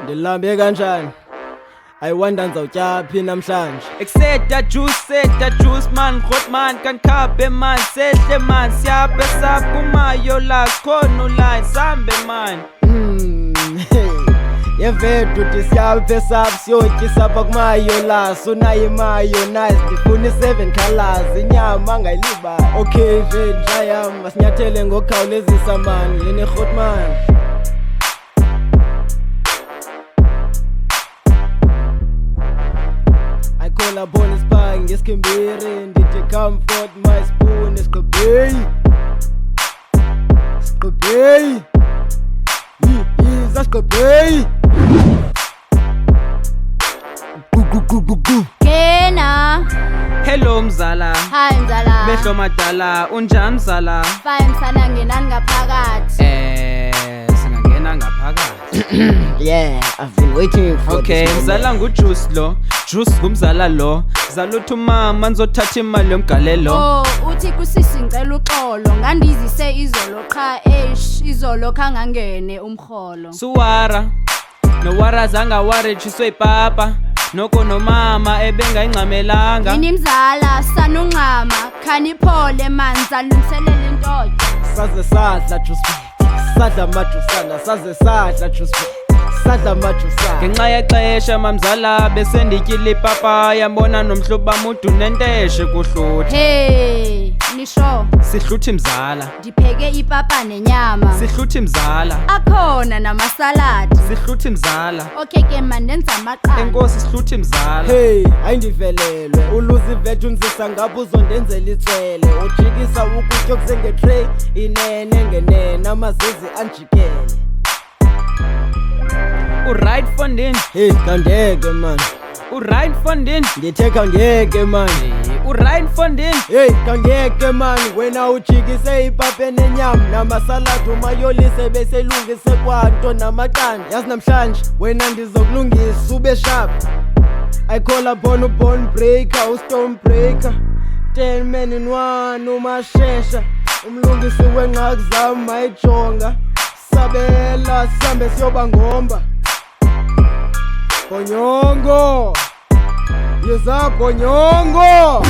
Ndilambe kanjani? Ayiwanda ngizawutyaphi namhlanje? Ekseta juice man, grot man, kan kape man, sehle man, siyabe sakumayo la khona line sambe man. Yevethu tisiyaphe sap siyotyisa apha kumayo la sunayo imayo nice ndifuna i7 colors inyama angayilibali. Okay ve njayam masinyathele ngokukhawulezisa man yini Grootman. I call upon his pie ngesikhimbiri ndithi comfort my spoon isigqibheyi sigqibheyi Zasgabay. Kena. Hello mzala. Hi mzala. Mehlo madala, unjani mzala? Fine mzala, ngenani ngaphakathi. Singangena ngaphakathi. Yeah, I've been waiting for Okay, this mzala ngujuice lo. Juice ngumzala lo. Zala uthi umama nizothatha imali yomgalelo. Oh, uthi kusisi ngicela uxolo, ngandizise izolo qha izolo khangangene umkholo. Suwara. No wara zanga wari chiswe ipapa. Noko nomama ebengayincamelanga. Yini mzala sanunqama, khaniphole manza lungiselele intoyo. Saze sadla juice. Sadla majusana, saze sadla juice. Sadla majusana. Ngenxa yexesha mamzala bese ndityile ipapa yambona nomhlobo bamudu nenteshe kuhluthi. Hey, nisho Sihluthi mzala. ndipheke ipapa nenyama. Sihluthi mzala. Akhona namasaladi. Sihluthi mzala. Okay ke man ndenza amaqanda. Enkosi sihluthi mzala. Hey, ayindivelelwe uluzi vethu nzisa ngapha uzondenzela itsele ujikisa ukutya okusengetray inene ngenene amazizi anjikele. Uright fondini. Hey, kandeke man. Uright fondini. Ndithe kangeke man. Uright fondini. Hey, kangeke man wena ujikise ipapa nenyama namasaladi umayolise beselungise kwanto namaqanda. Yazi namhlanje wena ndizokulungisa ube sharp. I call upon bone breaker, stone breaker. 10 men in one umashesha. Umlungisi wengxaki zami mayijonga. Sabela sihambe siyoba ngomba. Bonyongo. Yeza bonyongo.